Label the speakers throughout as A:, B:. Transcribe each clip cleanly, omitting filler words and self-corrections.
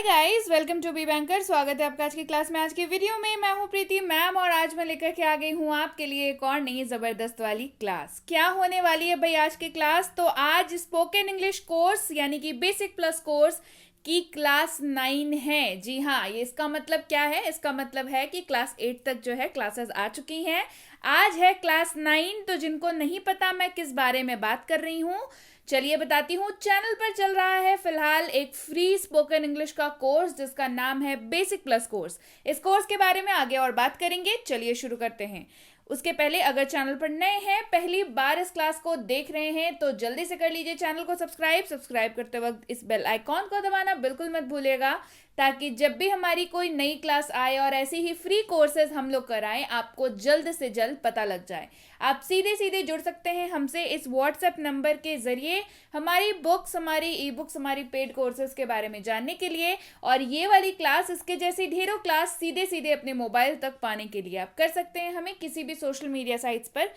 A: Guys, welcome to be banker. स्वागत है आपका आज की क्लास में। आज की वीडियो में मैं हूं प्रीति मैम और आज मैं लेकर के आ गई हूं आपके लिए एक और नई जबरदस्त वाली क्लास। क्या होने वाली है भाई आज की क्लास? तो आज स्पोकन इंग्लिश कोर्स यानी कि बेसिक प्लस कोर्स की क्लास 9 है। जी हाँ, ये इसका मतलब क्या है? इसका मतलब है कि क्लास 8 तक जो है क्लासेस आ चुकी हैं। आज है क्लास 9। तो जिनको नहीं पता मैं किस बारे में बात कर रही हूँ, चलिए बताती हूँ। चैनल पर चल रहा है फिलहाल एक फ्री स्पोकन इंग्लिश का कोर्स जिसका नाम है बेसिक प्लस कोर्स। इस कोर्स के बारे में आगे और बात करेंगे। चलिए शुरू करते हैं। उसके पहले अगर चैनल पर नए हैं, पहली बार इस क्लास को देख रहे हैं, तो जल्दी से कर लीजिए चैनल को सब्सक्राइब करते वक्त इस बेल आइकॉन को दबाना बिल्कुल मत भूलिएगा, ताकि जब भी हमारी कोई नई क्लास आए और ऐसी ही फ्री कोर्सेज हम लोग कराएं, आपको जल्द से जल्द पता लग जाए। आप सीधे सीधे जुड़ सकते हैं हमसे इस व्हाट्सएप नंबर के जरिए हमारी बुक्स, हमारी ई बुक्स, हमारी पेड कोर्सेज के बारे में जानने के लिए, और ये वाली क्लास, इसके जैसी ढेरों क्लास सीधे सीधे अपने मोबाइल तक पाने के लिए आप कर सकते हैं हमें किसी भी सोशल मीडिया साइट्स पर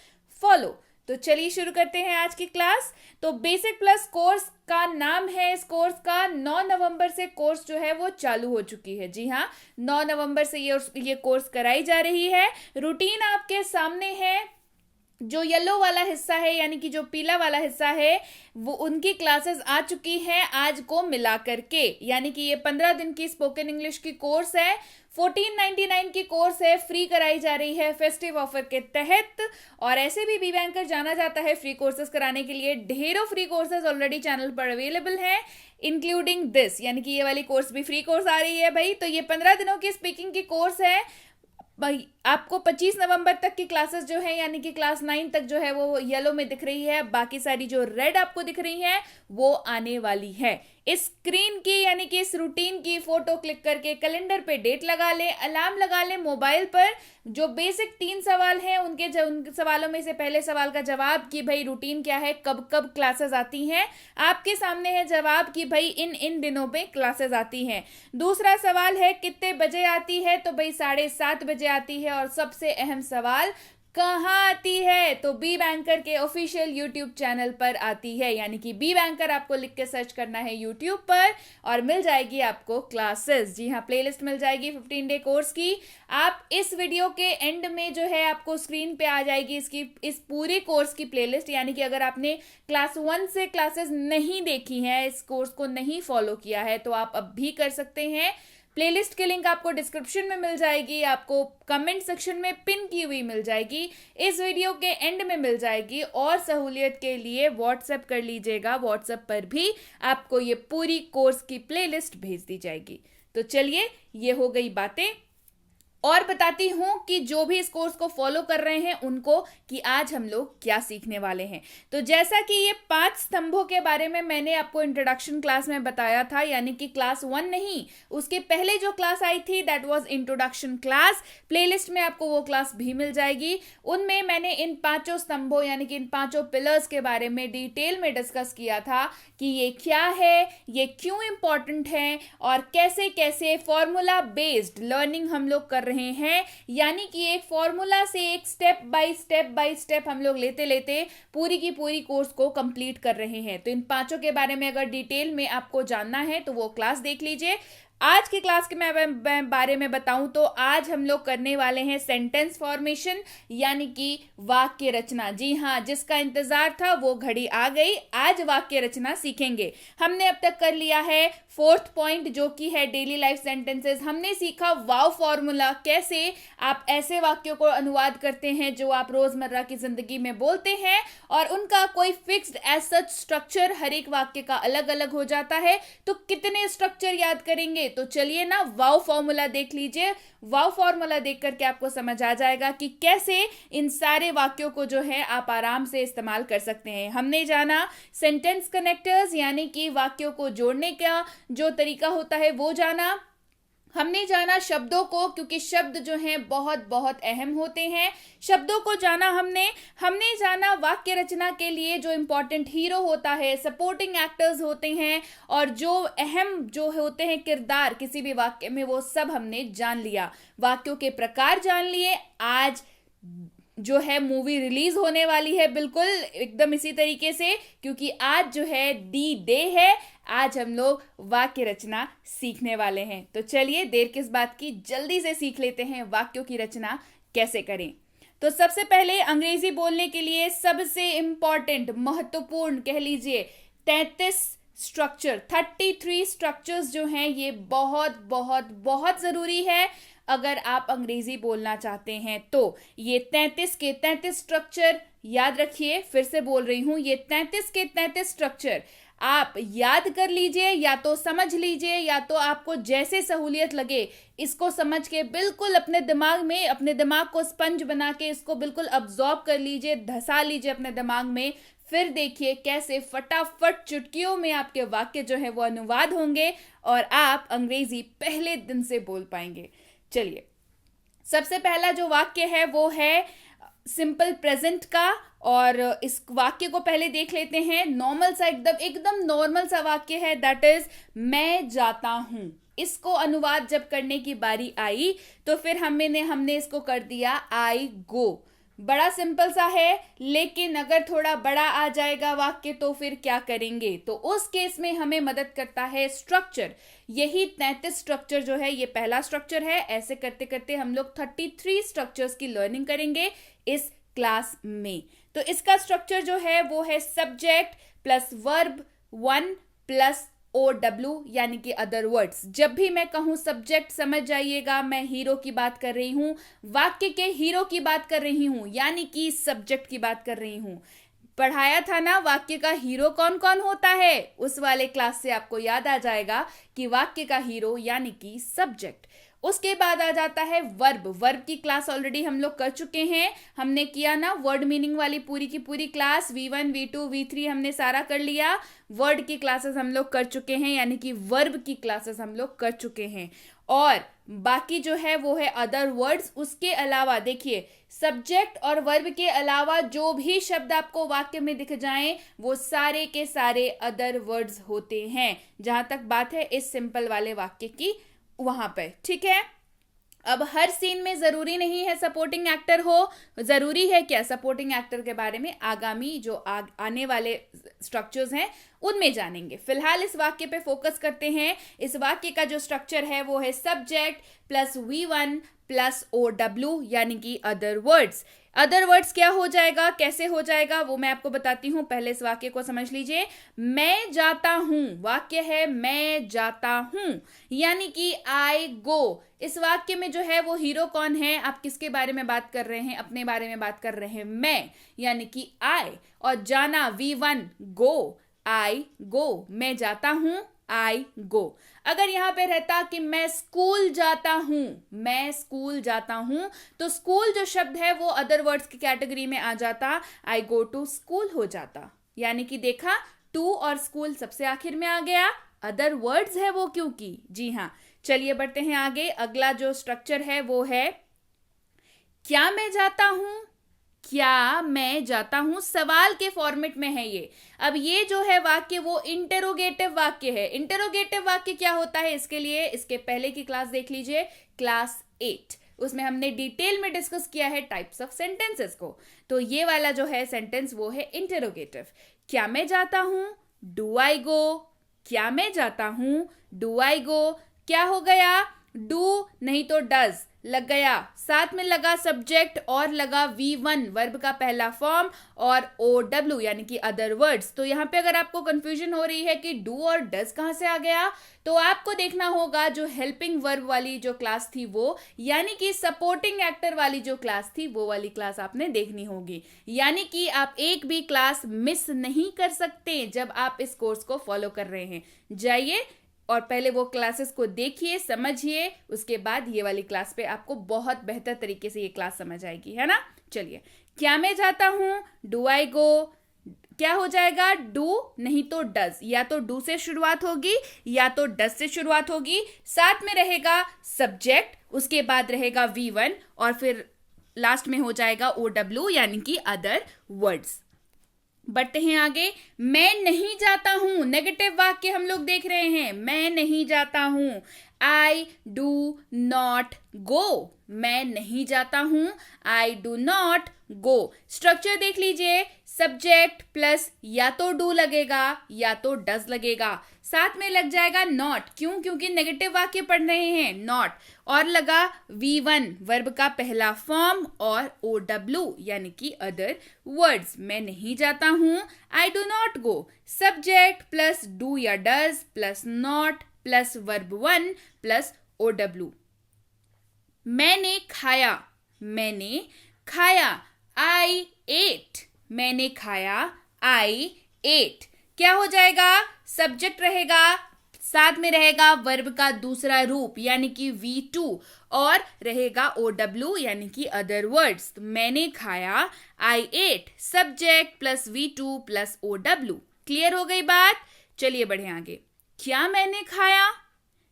A: फॉलो। तो चलिए शुरू करते हैं आज की क्लास। तो बेसिक प्लस कोर्स का नाम है इस कोर्स का। 9 नवंबर से कोर्स जो है वो चालू हो चुकी है। जी हाँ, 9 नवंबर से ये कोर्स कराई जा रही है। रूटीन आपके सामने है। जो येलो वाला हिस्सा है यानी कि जो पीला वाला हिस्सा है, वो उनकी क्लासेस आ चुकी हैं आज को मिला करके। यानी कि ये 15 दिन की स्पोकन इंग्लिश की कोर्स है। 1499 की कोर्स है, फ्री कराई जा रही है फेस्टिव ऑफर के तहत। और ऐसे भी बी बैंकर जाना जाता है फ्री कोर्सेज कराने के लिए। ढेरों फ्री कोर्सेज ऑलरेडी चैनल पर अवेलेबल हैं, इंक्लूडिंग दिस, यानी कि ये वाली कोर्स भी फ्री कोर्स आ रही है भाई। तो ये 15 दिनों की स्पीकिंग की कोर्स है। आपको 25 नवंबर तक की क्लासेस जो है यानी कि क्लास 9 तक जो है वो येलो में दिख रही है। बाकी सारी जो रेड आपको दिख रही है वो आने वाली है। इस स्क्रीन की यानी कि इस रूटीन की फोटो क्लिक करके कैलेंडर पे डेट लगा ले, अलार्म लगा ले मोबाइल पर। जो बेसिक 3 सवाल हैं उन सवालों में से पहले सवाल का जवाब कि भाई रूटीन क्या है, कब कब क्लासेस आती हैं, आपके सामने है जवाब कि भाई इन इन दिनों पे क्लासेस आती हैं। दूसरा सवाल है कितने बजे आती है, तो भाई 7:30 बजे आती है। और सबसे अहम सवाल, कहाँ आती है? तो बी बैंकर के ऑफिशियल यूट्यूब चैनल पर आती है। यानी कि बी बैंकर आपको लिख के सर्च करना है यूट्यूब पर और मिल जाएगी आपको क्लासेस। जी हाँ, प्लेलिस्ट मिल जाएगी 15 डे कोर्स की। आप इस वीडियो के एंड में जो है आपको स्क्रीन पे आ जाएगी इस पूरे कोर्स की प्लेलिस्ट। यानी कि अगर आपने क्लास 1 से क्लासेस नहीं देखी हैं, इस कोर्स को नहीं फॉलो किया है, तो आप अब भी कर सकते हैं। प्लेलिस्ट की लिंक आपको डिस्क्रिप्शन में मिल जाएगी, आपको कमेंट सेक्शन में पिन की हुई मिल जाएगी, इस वीडियो के एंड में मिल जाएगी। और सहूलियत के लिए व्हाट्सएप कर लीजिएगा, व्हाट्सएप पर भी आपको ये पूरी कोर्स की प्लेलिस्ट भेज दी जाएगी। तो चलिए, ये हो गई बातें। और बताती हूं कि जो भी इस कोर्स को फॉलो कर रहे हैं उनको कि आज हम लोग क्या सीखने वाले हैं। तो जैसा कि ये 5 स्तंभों के बारे में मैंने आपको इंट्रोडक्शन क्लास में बताया था, यानी कि क्लास 1 नहीं, उसके पहले जो क्लास आई थी that was introduction class. Playlist में आपको वो क्लास भी मिल जाएगी। उनमें मैंने इन 5 स्तंभों यानी कि इन 5 पिलर्स के बारे में डिटेल में डिस्कस किया था कि ये क्या है, ये क्यों इंपॉर्टेंट है, और कैसे कैसे फॉर्मूला बेस्ड लर्निंग हम लोग कर रहे हैं। यानी कि एक फॉर्मूला से एक स्टेप बाय स्टेप हम लोग लेते लेते पूरी की पूरी कोर्स को कंप्लीट कर रहे हैं। तो इन 5 के बारे में अगर डिटेल में आपको जानना है तो वो क्लास देख लीजिए। आज की क्लास के मैं बारे में बताऊं तो आज हम लोग करने वाले हैं सेंटेंस फॉर्मेशन यानी कि वाक्य रचना। जी हाँ, जिसका इंतजार था वो घड़ी आ गई। आज वाक्य रचना सीखेंगे। हमने अब तक कर लिया है 4th पॉइंट जो कि है डेली लाइफ सेंटेंसेस। हमने सीखा वाव फॉर्मूला, कैसे आप ऐसे वाक्यों को अनुवाद करते हैं जो आप रोजमर्रा की जिंदगी में बोलते हैं और उनका कोई फिक्स्ड एज सच स्ट्रक्चर हर एक वाक्य का अलग अलग हो जाता है। तो कितने स्ट्रक्चर याद करेंगे? तो चलिए ना, वाव फॉर्मूला देख लीजिए। वाव फॉर्मूला देख करके आपको समझ आ जाएगा कि कैसे इन सारे वाक्यों को जो है आप आराम से इस्तेमाल कर सकते हैं। हमने जाना सेंटेंस कनेक्टर्स यानी कि वाक्यों को जोड़ने का जो तरीका होता है वो जाना। हमने जाना शब्दों को, क्योंकि शब्द जो हैं बहुत बहुत अहम होते हैं। शब्दों को जाना हमने जाना वाक्य रचना के लिए जो इंपॉर्टेंट हीरो होता है, सपोर्टिंग एक्टर्स होते हैं, और जो अहम जो होते हैं किरदार किसी भी वाक्य में, वो सब हमने जान लिया। वाक्यों के प्रकार जान लिए। आज जो है मूवी रिलीज होने वाली है बिल्कुल एकदम इसी तरीके से, क्योंकि आज जो है डी डे है। आज हम लोग वाक्य रचना सीखने वाले हैं। तो चलिए देर किस बात की, जल्दी से सीख लेते हैं वाक्यों की रचना कैसे करें। तो सबसे पहले अंग्रेजी बोलने के लिए सबसे इंपॉर्टेंट, महत्वपूर्ण कह लीजिए 33 स्ट्रक्चर, 33 स्ट्रक्चर्स जो हैं ये बहुत बहुत बहुत ज़रूरी है अगर आप अंग्रेजी बोलना चाहते हैं तो। ये 33 के 33 स्ट्रक्चर याद रखिए, फिर से बोल रही हूं, ये 33 के 33 स्ट्रक्चर आप याद कर लीजिए, या तो समझ लीजिए, या तो आपको जैसे सहूलियत लगे इसको समझ के बिल्कुल अपने दिमाग में, अपने दिमाग को स्पंज बना के इसको बिल्कुल अब्जॉर्ब कर लीजिए, धसा लीजिए अपने दिमाग में। फिर देखिए कैसे फटाफट चुटकियों में आपके वाक्य जो है वो अनुवाद होंगे और आप अंग्रेजी पहले दिन से बोल पाएंगे। चलिए, सबसे पहला जो वाक्य है वो है सिंपल प्रेजेंट का, और इस वाक्य को पहले देख लेते हैं। नॉर्मल सा, एकदम नॉर्मल सा वाक्य है, दैट इज मैं जाता हूं। इसको अनुवाद जब करने की बारी आई तो फिर हमने इसको कर दिया आई गो। बड़ा सिंपल सा है, लेकिन अगर थोड़ा बड़ा आ जाएगा वाक्य तो फिर क्या करेंगे, तो उस केस में हमें मदद करता है स्ट्रक्चर। यही 33 स्ट्रक्चर जो है ये पहला स्ट्रक्चर है। ऐसे करते करते हम लोग 33 स्ट्रक्चर्स की लर्निंग करेंगे इस क्लास में। तो इसका स्ट्रक्चर जो है वो है subject plus verb 1 plus OW यानी कि अदर वर्ड्स। जब भी मैं कहूं सब्जेक्ट, समझ जाइएगा मैं हीरो की बात कर रही हूं, वाक्य के हीरो की बात कर रही हूं, यानी कि सब्जेक्ट की बात कर रही हूं। पढ़ाया था ना वाक्य का हीरो कौन कौन होता है, उस वाले क्लास से आपको याद आ जाएगा कि वाक्य का हीरो यानी कि सब्जेक्ट। उसके बाद आ जाता है वर्ब। वर्ब की क्लास ऑलरेडी हम लोग कर चुके हैं, हमने किया ना वर्ड मीनिंग वाली पूरी की पूरी क्लास, V1 V2 V3 हमने सारा कर लिया। वर्ड की क्लासेस हम लोग कर चुके हैं, यानी कि वर्ब की क्लासेस हम लोग कर चुके हैं। और बाकी जो है वो है अदर वर्ड्स। उसके अलावा देखिए, सब्जेक्ट और वर्ब के अलावा जो भी शब्द आपको वाक्य में दिख जाएं वो सारे के सारे अदर वर्ड्स होते हैं, जहां तक बात है इस सिंपल वाले वाक्य की वहां पे, ठीक है। अब हर सीन में जरूरी नहीं है सपोर्टिंग एक्टर हो, जरूरी है क्या, सपोर्टिंग एक्टर के बारे में आगामी जो आने वाले स्ट्रक्चर्स हैं उनमें जानेंगे। फिलहाल इस वाक्य पे फोकस करते हैं। इस वाक्य का जो स्ट्रक्चर है वो है subject plus V1 plus OW यानी कि अदर वर्ड्स। अदर वर्ड्स क्या हो जाएगा, कैसे हो जाएगा, वो मैं आपको बताती हूं, पहले इस वाक्य को समझ लीजिए। मैं जाता हूं, वाक्य है मैं जाता हूं, यानी कि आई गो। इस वाक्य में जो है वो हीरो कौन है, आप किसके बारे में बात कर रहे हैं, अपने बारे में बात कर रहे हैं, मैं यानी कि आई, और जाना V1 गो, आई गो, मैं जाता हूं आई गो। अगर यहां पे रहता कि मैं स्कूल जाता हूं, मैं स्कूल जाता हूं, तो स्कूल जो शब्द है वो अदर वर्ड्स की कैटेगरी में आ जाता, आई गो टू स्कूल हो जाता। यानी कि देखा, टू और स्कूल सबसे आखिर में आ गया, अदर वर्ड्स है वो क्योंकि। जी हाँ, चलिए बढ़ते हैं आगे। अगला जो स्ट्रक्चर है वो है क्या मैं जाता हूं, क्या मैं जाता हूं, सवाल के फॉर्मेट में है ये। अब ये जो है वाक्य वो इंटेरोगेटिव वाक्य है। इंटेरोगेटिव वाक्य क्या होता है, इसके लिए इसके पहले की क्लास देख लीजिए, क्लास 8, उसमें हमने डिटेल में डिस्कस किया है टाइप्स ऑफ सेंटेंसेस को। तो ये वाला जो है सेंटेंस वो है इंटेरोगेटिव। क्या मैं जाता हूं, डू आई गो, क्या मैं जाता हूं, डू आई गो। क्या हो गया, डू नहीं तो डज लग गया, साथ में लगा सब्जेक्ट और लगा V1 वर्ब का पहला फॉर्म और OW यानी कि अदर वर्ड्स। तो यहाँ पे अगर आपको कंफ्यूजन हो रही है कि डू और डज कहां से आ गया, तो आपको देखना होगा जो हेल्पिंग वर्ब वाली जो क्लास थी वो, यानी कि सपोर्टिंग एक्टर वाली जो क्लास थी वो वाली क्लास आपने देखनी होगी। यानी कि आप एक भी क्लास मिस नहीं कर सकते जब आप इस कोर्स को फॉलो कर रहे हैं। जाइए और पहले वो क्लासेस को देखिए, समझिए, उसके बाद ये वाली क्लास पे आपको बहुत बेहतर तरीके से ये क्लास समझ आएगी, है ना। चलिए, क्या मैं जाता हूं, डू आई गो, क्या हो जाएगा, डू नहीं तो डज, या तो डू से शुरुआत होगी या तो डज से शुरुआत होगी, साथ में रहेगा सब्जेक्ट, उसके बाद रहेगा V1 और फिर लास्ट में हो जाएगा OW यानी कि अदर वर्ड्स। बढ़ते हैं आगे। मैं नहीं जाता हूं, नेगेटिव वाक्य हम लोग देख रहे हैं, मैं नहीं जाता हूं, आई डू नॉट गो, मैं नहीं जाता हूं, I do not go. Structure देख लीजिए, सब्जेक्ट प्लस या तो डू लगेगा या तो डज लगेगा, साथ में लग जाएगा नॉट। क्यों? क्योंकि नेगेटिव वाक्य पढ़ रहे हैं, नॉट। और लगा V1 वर्ब का पहला फॉर्म और OW यानी कि अदर वर्ड्स। मैं नहीं जाता हूं, I do not go. Subject plus do या does plus not plus verb 1 plus OW। मैंने खाया, मैंने खाया, आई एट। मैंने खाया, आई एट। क्या हो जाएगा? सब्जेक्ट रहेगा, साथ में रहेगा वर्ब का दूसरा रूप यानी कि V2 और रहेगा OW यानी कि अदर वर्ड्स। तो मैंने खाया, I ate, subject plus V2 plus OW। Clear हो गई बात? चलिए बढ़े आगे। क्या मैंने खाया?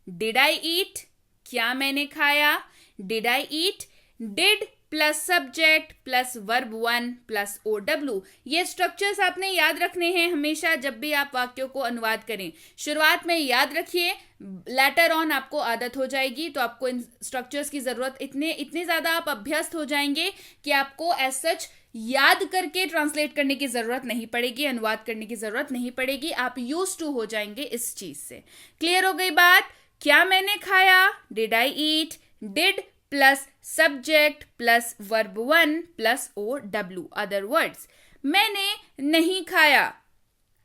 A: Did I eat? क्या मैंने खाया? Did I eat? Did plus subject plus verb 1 plus OW। ये स्ट्रक्चर्स आपने याद रखने हैं हमेशा जब भी आप वाक्यों को अनुवाद करें। शुरुआत में याद रखिए, लेटर ऑन आपको आदत हो जाएगी तो आपको इन स्ट्रक्चर्स की जरूरत इतने ज्यादा आप अभ्यस्त हो जाएंगे कि आपको एज सच याद करके ट्रांसलेट करने की जरूरत नहीं पड़ेगी, अनुवाद करने की जरूरत नहीं पड़ेगी। आप यूज्ड टू हो जाएंगे इस चीज से। क्लियर हो गई बात? क्या मैंने खाया, did I eat, did plus subject plus verb 1 plus OW other words. मैंने नहीं खाया,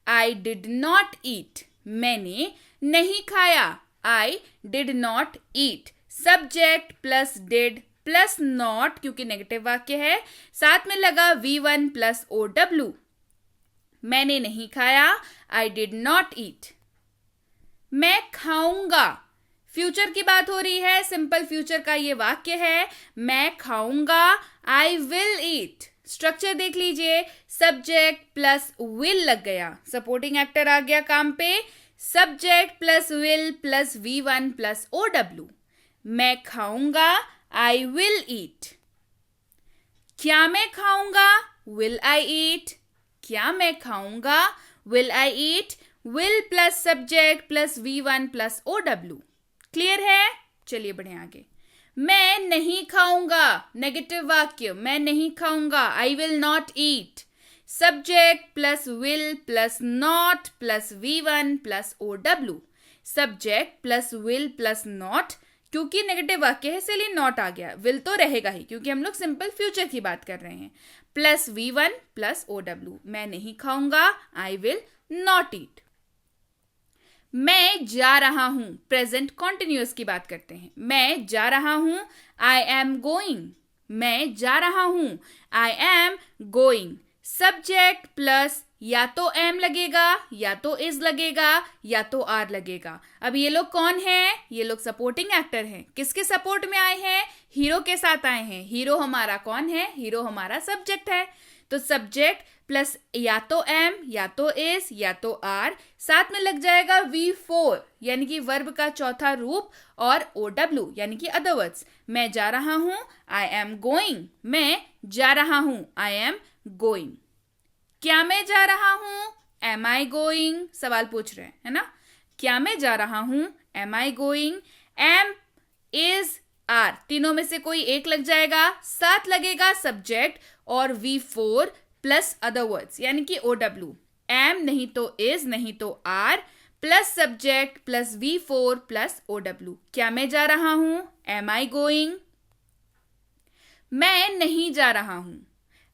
A: आई डिड नॉट ईट। मैंने नहीं खाया, I did not eat. Subject plus did plus not क्योंकि नेगेटिव वाक्य है, साथ में लगा V1 प्लस OW। मैंने नहीं खाया, आई डिड नॉट ईट। मैं खाऊंगा, फ्यूचर की बात हो रही है, सिंपल फ्यूचर का ये वाक्य है, मैं खाऊंगा, आई विल ईट। स्ट्रक्चर देख लीजिए, सब्जेक्ट प्लस विल लग गया, सपोर्टिंग एक्टर आ गया काम पे, subject plus will plus V1 plus OW। मैं खाऊंगा, आई विल ईट। क्या मैं खाऊंगा? Will I eat. क्या मैं खाऊंगा? Will I eat. Will plus subject plus V1 plus OW। Clear है? चलिए बढ़े आगे। मैं नहीं खाऊंगा, नेगेटिव वाक्य, मैं नहीं खाऊंगा, आई will not eat. Subject plus will plus not plus V1 plus OW। Subject plus will plus not, क्योंकि नेगेटिव वाक्य है इसलिए नॉट आ गया, विल तो रहेगा ही क्योंकि हम लोग सिंपल फ्यूचर की बात कर रहे हैं, प्लस V1 प्लस OW। मैं नहीं खाऊंगा, आई विल नॉट ईट। मैं जा रहा हूं, प्रेजेंट कॉन्टिन्यूअस की बात करते हैं। मैं जा रहा हूं, आई एम गोइंग। मैं जा रहा हूं, I am going. Subject plus या तो एम लगेगा या तो इज लगेगा या तो आर लगेगा। अब ये लोग कौन हैं? ये लोग सपोर्टिंग एक्टर हैं। किसके सपोर्ट में आए हैं? हीरो के साथ आए हैं। हीरो हमारा कौन है? हीरो हमारा सब्जेक्ट है। तो सब्जेक्ट प्लस या तो एम या तो इज या तो आर, साथ में लग जाएगा V4 यानी कि वर्ब का चौथा रूप और OW यानी कि अदर वर्ड्स। मैं जा रहा हूं, आई एम गोइंग। मैं जा रहा हूं, आई एम गोइंग। क्या मैं जा रहा हूं? Am I going. सवाल पूछ रहे हैं, है ना? क्या मैं जा रहा हूं? Am I going. Am, is, are, तीनों में से कोई एक लग जाएगा, साथ लगेगा सब्जेक्ट और V4 प्लस अदर वर्ड्स यानी कि OW। एम नहीं तो इज नहीं तो are plus subject plus V4 plus OW। क्या मैं जा रहा हूं? Am I going. मैं नहीं जा रहा हूं,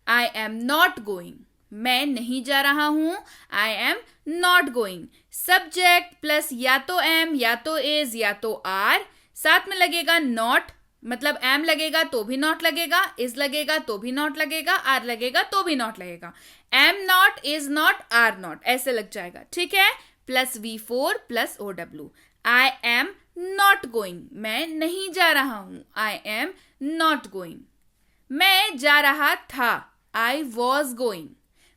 A: आई एम नॉट गोइंग। मैं नहीं जा रहा हूं, आई am not going. Subject plus या तो एम या तो इज या तो आर, साथ में लगेगा नॉट, मतलब एम लगेगा तो भी नॉट लगेगा, इज लगेगा तो भी नॉट लगेगा, आर लगेगा तो भी नॉट लगेगा। Am not, is not, are not, ऐसे लग जाएगा। ठीक है? Plus V4 plus OW। I am not going. मैं नहीं जा रहा हूं, आई एम नॉट गोइंग। मैं जा रहा था, आई वॉज गोइंग।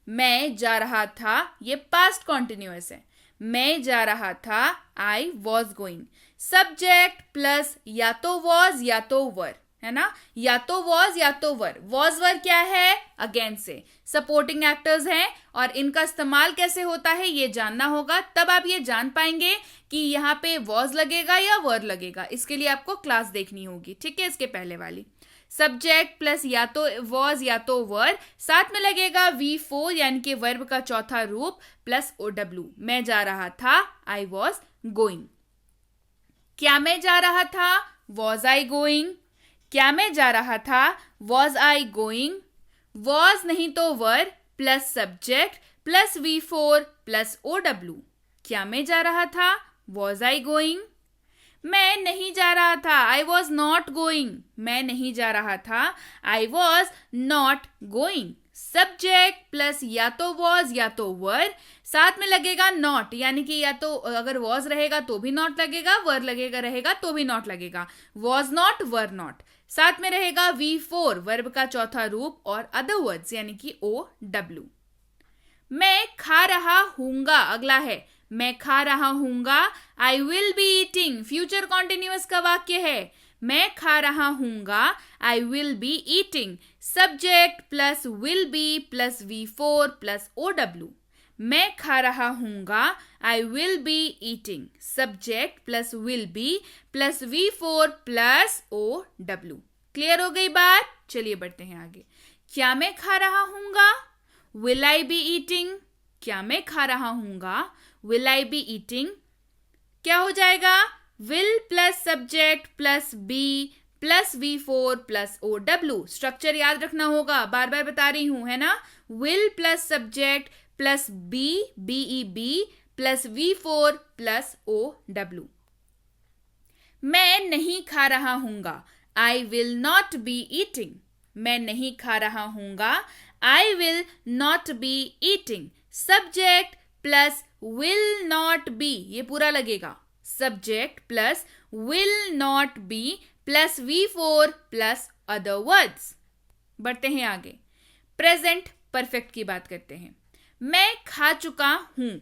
A: मैं जा रहा था, ये पास्ट कॉन्टिन्यूअस है। मैं जा रहा था, I was going. Subject plus या तो वॉज या तो वर, है ना? या तो वॉज या तो वर। वॉज वर क्या है? अगेन से सपोर्टिंग एक्टर्स हैं और इनका इस्तेमाल कैसे होता है ये जानना होगा, तब आप ये जान पाएंगे कि यहाँ पे वॉज लगेगा या वर लगेगा। इसके लिए आपको क्लास देखनी होगी, ठीक है? इसके पहले वाली। सब्जेक्ट प्लस या तो वॉज या तो वर, साथ में लगेगा V4 यानी कि वर्ब का चौथा रूप प्लस OW। मैं जा रहा था, आई वॉज गोइंग। क्या मैं जा रहा था, वॉज आई गोइंग। क्या मैं जा रहा था, वॉज आई गोइंग। वॉज नहीं तो वर plus subject plus V4 plus OW। क्या मैं जा रहा था, वॉज आई गोइंग। मैं नहीं जा रहा था, आई वॉज नॉट गोइंग। मैं नहीं जा रहा था, I was not going. Subject plus या तो वॉज या तो वर, साथ में लगेगा नॉट, यानी कि या तो अगर वॉज रहेगा तो भी नॉट लगेगा, वर लगेगा रहेगा तो भी नॉट लगेगा। वॉज नॉट, वर नॉट, साथ में रहेगा V4 वर्ब का चौथा रूप और अदर वर्ड्स यानी कि OW। मैं खा रहा हूंगा अगला है, मैं खा रहा हूंगा, I will be eating future continuous का वाक्य है। मैं खा रहा हूंगा, I will be eating, subject plus will be plus V4 plus OW। मैं खा रहा हूंगा, I will be eating, subject plus will be plus V4 plus OW। Clear हो गई बात? चलिए बढ़ते हैं आगे। क्या मैं खा रहा हूंगा, विल आई बी ईटिंग। क्या मैं खा रहा हूंगा, विल आई बी ईटिंग। क्या हो जाएगा, will plus subject plus be plus V4 plus OW। Structure याद रखना होगा, बार बार बता रही हूं, है ना। Will plus subject plus BEB plus V4 plus OW। मैं नहीं खा रहा हूंगा, I will not be eating. मैं नहीं खा रहा हूंगा, I will not be eating, subject plus will not be, ये पूरा लगेगा, subject plus will not be plus V4 plus other words. बढ़ते हैं आगे, प्रेजेंट परफेक्ट की बात करते हैं। मैं खा चुका हूं,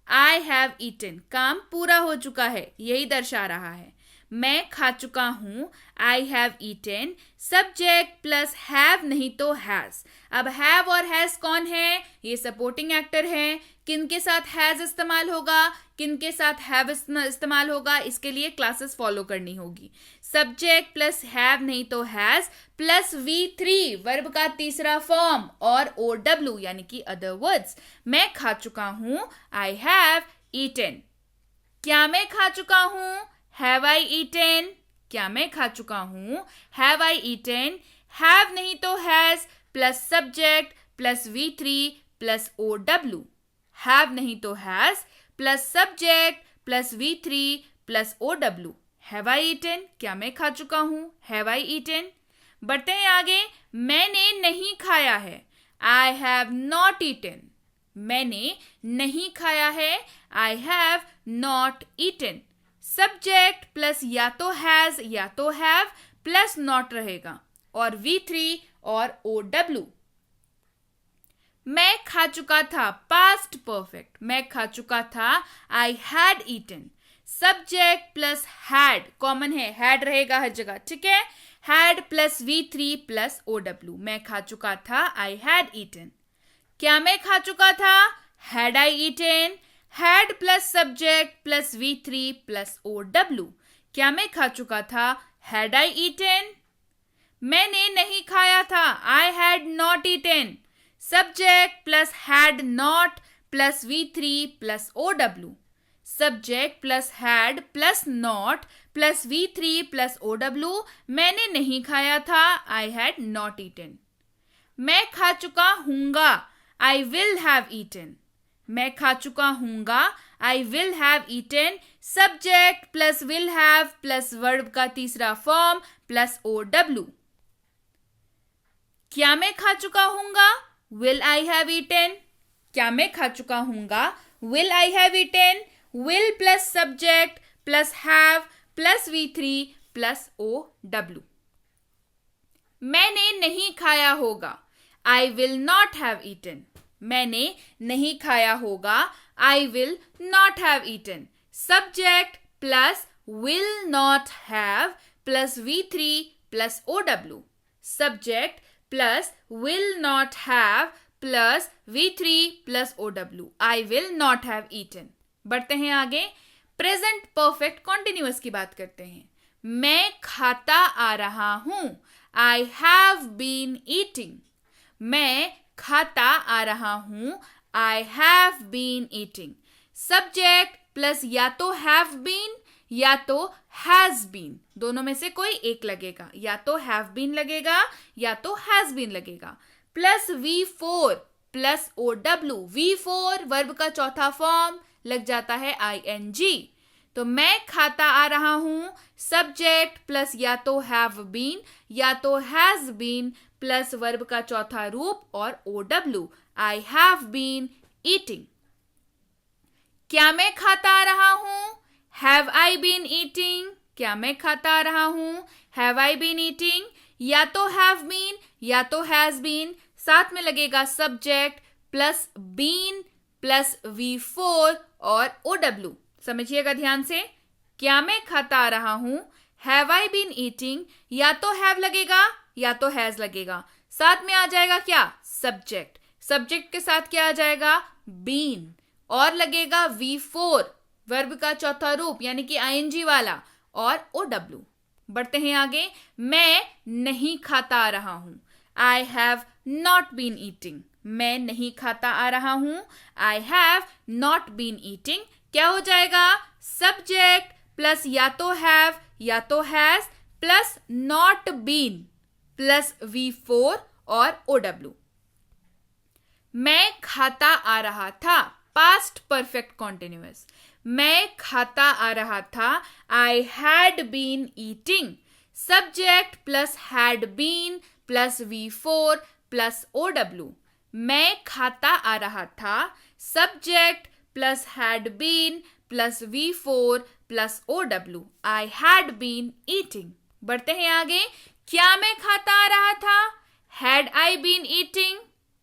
A: आई हैव ईटन, काम पूरा हो चुका है, यही दर्शा रहा है। मैं खा चुका हूं, I have eaten, subject plus have नहीं तो हैज। अब हैव और हैज कौन है, ये सपोर्टिंग एक्टर है। किन के साथ हैज इस्तेमाल होगा, किन के साथ हैव इस्तेमाल होगा, इसके लिए क्लासेस फॉलो करनी होगी। सब्जेक्ट प्लस हैव नहीं तो हैज प्लस V3 वर्ब का तीसरा फॉर्म और OW यानी कि अदर वर्ड्स। मैं खा चुका हूं, आई हैव ईटन। क्या मैं खा चुका हूं, हैव आई ईटन। क्या मैं खा चुका हूं, हैव आई ईटन। हैव नहीं तो has plus subject plus V3 plus OW। Have नहीं तो has plus subject plus V3 plus OW। Have I eaten, क्या मैं खा चुका हूं, हैव आई ईटन। बढ़ते हैं आगे, मैंने नहीं खाया है, आई हैव नॉट ईटन। मैंने नहीं खाया है, I have not eaten, subject plus या तो हैज या तो हैव प्लस नॉट रहेगा और V3 और OW। मैं खा चुका था, पास्ट परफेक्ट, मैं खा चुका था, I had eaten, subject plus had common है, हैड रहेगा हर जगह, ठीक है। Had plus V3 plus OW। मैं खा चुका था, आई हैड ईटन। क्या मैं खा चुका था, had I eaten, had plus subject plus V3 plus OW। क्या मैं खा चुका था, हैड आई ईटन। मैंने नहीं खाया था, I had not eaten, subject plus had not plus V3 plus OW। Subject plus had plus not plus V3 plus OW। मैंने नहीं खाया था, आई हैड नॉट ईटन। मैं खा चुका हूंगा, आई विल हैव ईटन। मैं खा चुका हूंगा, I will have eaten, subject plus will have plus verb का तीसरा फॉर्म प्लस OW। क्या मैं खा चुका हूंगा, विल आई हैव ईटन। क्या मैं खा चुका हूंगा, will I have eaten, will plus subject plus have plus V3 plus OW। मैंने नहीं खाया होगा, I will not have eaten. मैंने नहीं खाया होगा, I will not have eaten, subject plus will not have plus V3 plus OW। Subject plus will not have plus V3 plus OW। I will not have eaten. बढ़ते हैं आगे, present perfect continuous की बात करते हैं। मैं खाता आ रहा हूं. I have been eating. मैं खाता आ रहा हूं. I have been eating. Subject plus या तो have been या तो has been, दोनों में से कोई एक लगेगा. या तो have been लगेगा या तो has been लगेगा. Plus V4 plus OW. V4 verb का चौथा फॉर्म लग जाता है ING. तो मैं खाता आ रहा हूं. सब्जेक्ट प्लस या तो have been या तो has been प्लस वर्ब का चौथा रूप और OW. I have been eating. क्या मैं खाता आ रहा हूं? Have I been eating? क्या मैं खाता आ रहा हूं? Have I been eating? या तो have been या तो has been, साथ में लगेगा subject plus been plus V4 और OW. समझिएगा ध्यान से. क्या मैं खाता आ रहा हूं? Have I been eating? या तो have लगेगा या तो has लगेगा. साथ में आ जाएगा क्या? सब्जेक्ट. सब्जेक्ट के साथ क्या आ जाएगा? been. और लगेगा V4 वर्ब का चौथा रूप यानी कि ING वाला और OW. बढ़ते हैं आगे. मैं नहीं खाता आ रहा हूं. I have not been eating. मैं नहीं खाता आ रहा हूं. I have not been eating. क्या हो जाएगा? सब्जेक्ट प्लस या तो have या तो has plus not been plus V4 और OW. मैं खाता आ रहा था. Past perfect continuous. मैं खाता आ रहा था. I had been eating. Subject plus had been plus V4 plus OW. मैं खाता आ रहा था. Subject plus had been plus V4 plus OW. I had been eating. बढ़ते हैं आगे. क्या मैं खाता आ रहा था? Had I been eating?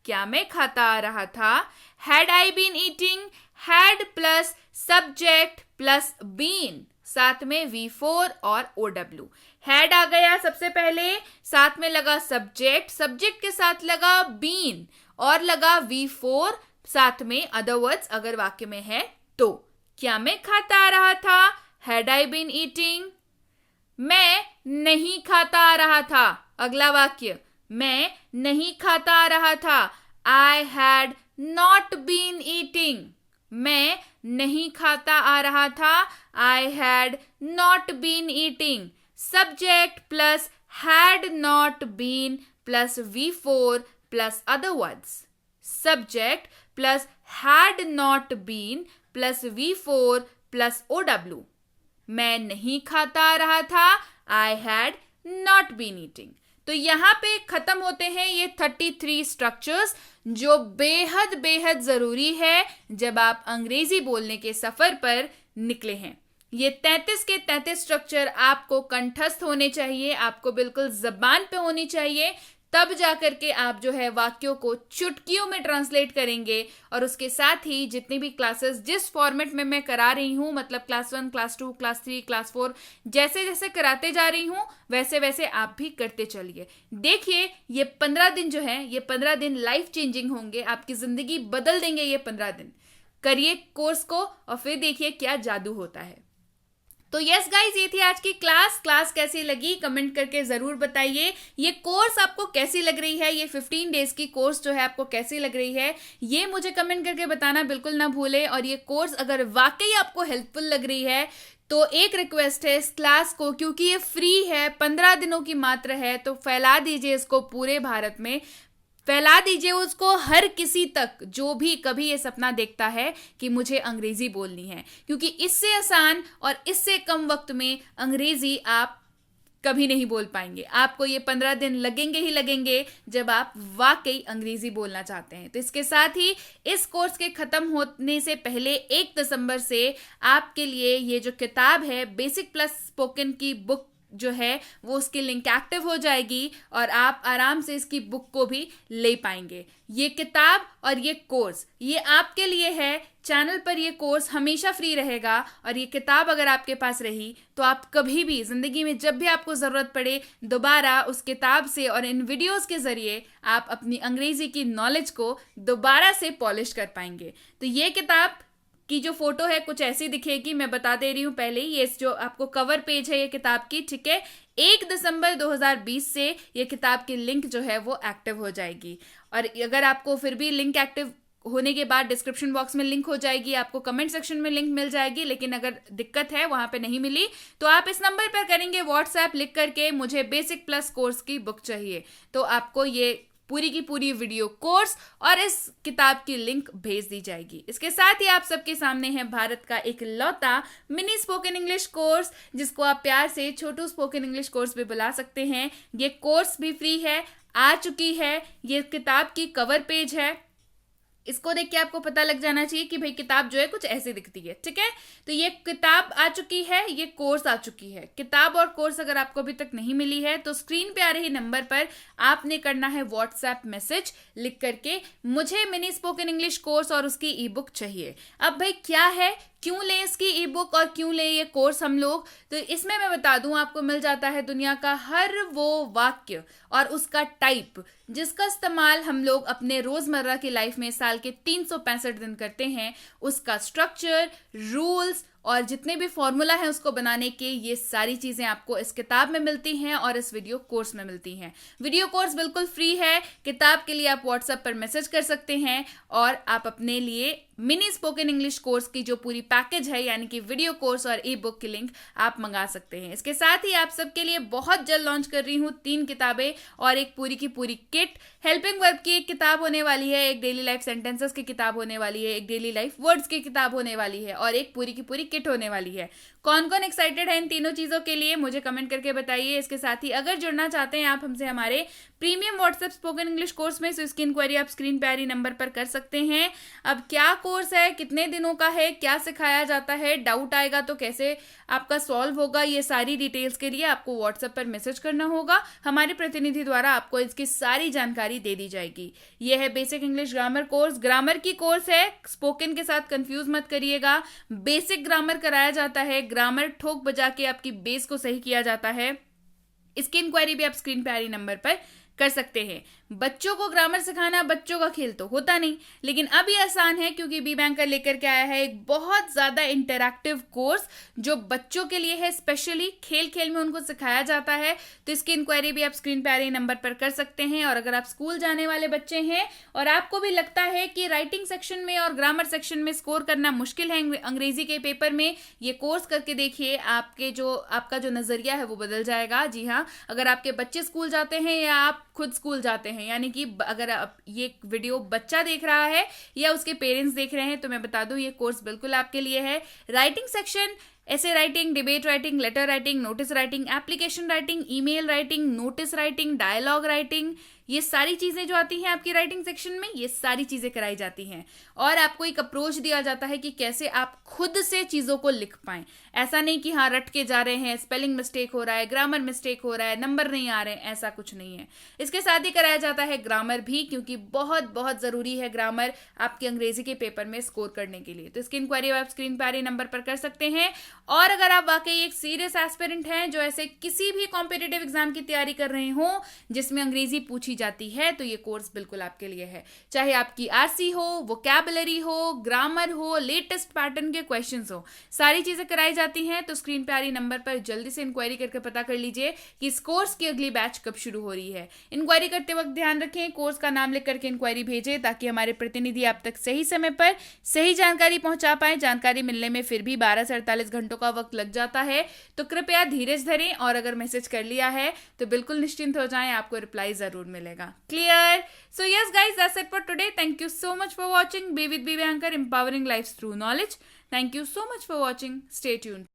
A: क्या मैं खाता आ रहा था? Had I been eating? Had plus subject plus been, साथ में V4 और OW. Had आ गया सबसे पहले, साथ में लगा सब्जेक्ट, सब्जेक्ट के साथ लगा been और लगा V4 साथ में other words अगर वाक्य में है तो. क्या मैं खाता आ रहा था? Had I been eating? मैं नहीं खाता आ रहा था. अगला वाक्य. मैं नहीं खाता आ रहा था. I had not been eating. मैं नहीं खाता आ रहा था. I had not been eating. Subject plus had not been plus V4 plus other words. Subject plus had not been plus V4 plus OW. मैं नहीं खाता आ रहा था. I had not been eating. तो यहाँ पे खत्म होते हैं ये 33 स्ट्रक्चर्स जो बेहद बेहद जरूरी है जब आप अंग्रेजी बोलने के सफर पर निकले हैं. ये 33 के 33 स्ट्रक्चर आपको कंठस्थ होने चाहिए, आपको बिल्कुल जबान पे होनी चाहिए. तब जाकर के आप जो है वाक्यों को चुटकियों में ट्रांसलेट करेंगे. और उसके साथ ही जितनी भी क्लासेस जिस फॉर्मेट में मैं करा रही हूँ, मतलब क्लास 1, क्लास 2, क्लास 3, क्लास 4, जैसे जैसे कराते जा रही हूँ वैसे वैसे आप भी करते चलिए. देखिए ये 15 दिन जो है, ये 15 दिन लाइफ चेंजिंग होंगे. आपकी जिंदगी बदल देंगे ये 15 दिन. करिए कोर्स को और फिर देखिए क्या जादू होता है. तो यस गाइज, ये थी आज की क्लास कैसी लगी कमेंट करके जरूर बताइए. ये कोर्स आपको कैसी लग रही है, ये 15 डेज की कोर्स जो है आपको कैसी लग रही है, ये मुझे कमेंट करके बताना बिल्कुल ना भूले. और ये कोर्स अगर वाकई आपको हेल्पफुल लग रही है तो एक रिक्वेस्ट है, इस क्लास को, क्योंकि ये फ्री है, 15 दिनों की मात्र है, तो फैला दीजिए इसको पूरे भारत में. फैला दीजिए उसको हर किसी तक जो भी कभी ये सपना देखता है कि मुझे अंग्रेजी बोलनी है, क्योंकि इससे आसान और इससे कम वक्त में अंग्रेजी आप कभी नहीं बोल पाएंगे. आपको ये 15 दिन लगेंगे ही लगेंगे जब आप वाकई अंग्रेजी बोलना चाहते हैं. तो इसके साथ ही इस कोर्स के खत्म होने से पहले 1 दिसंबर से आपके लिए ये जो किताब है बेसिक प्लस स्पोकन की बुक जो है वो उसकी लिंक एक्टिव हो जाएगी और आप आराम से इसकी बुक को भी ले पाएंगे. ये किताब और ये कोर्स ये आपके लिए है. चैनल पर ये कोर्स हमेशा फ्री रहेगा और ये किताब अगर आपके पास रही तो आप कभी भी जिंदगी में जब भी आपको ज़रूरत पड़े दोबारा उस किताब से और इन वीडियोस के ज़रिए आप अपनी अंग्रेजी की नॉलेज को दोबारा से पॉलिश कर पाएंगे. तो ये किताब की जो फोटो है कुछ ऐसी दिखेगी। मैं बता दे रही हूँ पहले ही, ये जो आपको कवर पेज है ये किताब की, ठीक है, 1 दिसंबर 2020 से ये किताब की लिंक जो है वो एक्टिव हो जाएगी। और अगर आपको फिर भी लिंक एक्टिव होने के बाद डिस्क्रिप्शन बॉक्स में लिंक हो जाएगी, आपको कमेंट सेक्शन में लिंक मिल जाएगी, लेकिन अगर दिक्कत है वहां पे नहीं मिली तो आप इस नंबर पर करेंगे व्हाट्सएप लिख करके मुझे बेसिक प्लस कोर्स की बुक चाहिए, तो आपको ये पूरी की पूरी वीडियो कोर्स और इस किताब की लिंक भेज दी जाएगी। इसके साथ ही आप सबके सामने है भारत का एक लौता मिनी स्पोकन इंग्लिश कोर्स, जिसको आप प्यार से छोटू स्पोकन इंग्लिश कोर्स भी बुला सकते हैं। ये कोर्स भी फ्री है, आ चुकी है, ये किताब की कवर पेज है, इसको देख के आपको पता लग जाना चाहिए कि भाई किताब जो है कुछ ऐसे दिखती है, ठीक है। तो ये किताब आ चुकी है, ये कोर्स आ चुकी है। किताब और कोर्स अगर आपको अभी तक नहीं मिली है तो स्क्रीन पे आ रही नंबर पर आपने करना है व्हाट्सएप मैसेज लिख करके मुझे मिनी स्पोकन इंग्लिश कोर्स और उसकी ई बुक चाहिए। अब भाई क्या है, क्यों लें इसकी ई बुक और क्यों लें ये कोर्स हम लोग, तो इसमें मैं बता दूं आपको मिल जाता है दुनिया का हर वो वाक्य और उसका टाइप जिसका इस्तेमाल हम लोग अपने रोजमर्रा की लाइफ में साल के 365 दिन करते हैं, उसका स्ट्रक्चर, रूल्स और जितने भी फॉर्मूला है उसको बनाने के, ये सारी चीजें आपको इस किताब में मिलती हैं और इस वीडियो कोर्स में मिलती हैं। वीडियो कोर्स बिल्कुल फ्री है। किताब के लिए आप व्हाट्सएप पर मैसेज कर सकते हैं और आप अपने लिए मिनी स्पोकन इंग्लिश कोर्स की जो पूरी पैकेज है यानी कि वीडियो कोर्स और ई बुक की लिंक आप मंगा सकते हैं। इसके साथ ही आप सबके लिए बहुत जल्द लॉन्च कर रही हूँ 3 किताबें और एक पूरी की पूरी किट। हेल्पिंग वर्ब की एक किताब होने वाली है, एक डेली लाइफ सेंटेंसेस की किताब होने वाली है, एक डेली लाइफ वर्ड्स की किताब होने वाली है और एक पूरी की पूरी किट होने वाली है। कौन कौन एक्साइटेड है इन तीनों चीजों के लिए मुझे कमेंट करके बताइए। इसके साथ ही अगर जुड़ना चाहते हैं आप हमसे हमारे premium WhatsApp spoken English course में, तो इसकी इंक्वायरी आप स्क्रीन पे आ रही नंबर पर कर सकते हैं। अब क्या कोर्स है, कितने दिनों का है, क्या सिखाया जाता है, डाउट आएगा तो कैसे आपका सॉल्व होगा, ये सारी डिटेल्स के लिए आपको व्हाट्सएप पर मैसेज करना होगा। हमारे प्रतिनिधि द्वारा आपको इसकी सारी जानकारी दे दी जाएगी। यह है basic English grammar course, grammar की कोर्स है, स्पोकन के साथ कंफ्यूज मत करिएगा। बेसिक ग्रामर कराया जाता है, ग्रामर ठोक बजा के आपकी बेस को सही किया जाता है। इसकी इंक्वायरी भी आप स्क्रीन पे आ रही नंबर पर कर सकते हैं। बच्चों को ग्रामर सिखाना बच्चों का खेल तो होता नहीं, लेकिन अब ये आसान है क्योंकि बी बैंकर लेकर के आया है एक बहुत ज्यादा इंटरैक्टिव कोर्स जो बच्चों के लिए है, स्पेशली खेल खेल में उनको सिखाया जाता है। तो इसकी इंक्वायरी भी आप स्क्रीन पे आ रही नंबर पर कर सकते हैं। और अगर आप स्कूल जाने वाले बच्चे हैं और आपको भी लगता है कि राइटिंग सेक्शन में और ग्रामर सेक्शन में स्कोर करना मुश्किल है अंग्रेजी के पेपर में, ये कोर्स करके देखिए, आपका जो नजरिया है वो बदल जाएगा। जी हाँ, अगर आपके बच्चे स्कूल जाते हैं या आप खुद स्कूल जाते हैं, यानी कि अगर ये वीडियो बच्चा देख रहा है या उसके पेरेंट्स देख रहे हैं, तो मैं बता दूं ये कोर्स बिल्कुल आपके लिए है। राइटिंग सेक्शन, ऐसे writing, debate writing, letter writing, notice writing, application writing, email writing, notice writing, dialogue writing, ये सारी चीजें जो आती हैं आपकी राइटिंग सेक्शन में, ये सारी चीजें कराई जाती हैं और आपको एक अप्रोच दिया जाता है कि कैसे आप खुद से चीजों को लिख पाएं। ऐसा नहीं कि हाँ रट के जा रहे हैं, स्पेलिंग मिस्टेक हो रहा है, ग्रामर मिस्टेक हो रहा है, नंबर नहीं आ रहे हैं, ऐसा कुछ नहीं है। इसके साथ ही कराया जाता है ग्रामर भी, क्योंकि बहुत बहुत जरूरी है ग्रामर आपके अंग्रेजी के पेपर में स्कोर करने के लिए। तो इसकी इंक्वायरी आप स्क्रीन पर आ रही नंबर पर कर सकते हैं। और अगर आप वाकई एक सीरियस एस्पिरेंट हैं जो ऐसे किसी भी कॉम्पिटिटिव एग्जाम की तैयारी कर रहे हो जिसमें अंग्रेजी पूछी जाती है, तो ये कोर्स बिल्कुल आपके लिए है। चाहे आपकी आरसी हो, वोकैबुलरी हो, ग्रामर हो, लेटेस्ट पैटर्न के क्वेश्चंस हो, सारी चीजें कराई जाती हैं। तो स्क्रीन पे आ रही नंबर पर जल्दी से इंक्वायरी करके पता कर लीजिए कि इस कोर्स की अगली बैच कब शुरू हो रही है। इंक्वायरी करते वक्त ध्यान रखें कोर्स का नाम लिख करके इंक्वायरी भेजें ताकि हमारे प्रतिनिधि आप तक सही समय पर सही जानकारी पहुंचा पाए। जानकारी मिलने में फिर भी 12 से 48 घंटों का वक्त लग जाता है, तो कृपया धीरज धरें और अगर मैसेज कर लिया है तो बिल्कुल निश्चिंत हो जाएं, आपको रिप्लाई जरूर मिलेगा। Clear? So yes guys, that's it for today. Thank you so much for watching. Be with Be Anchor, empowering lives through knowledge. Thank you so much for watching. Stay tuned.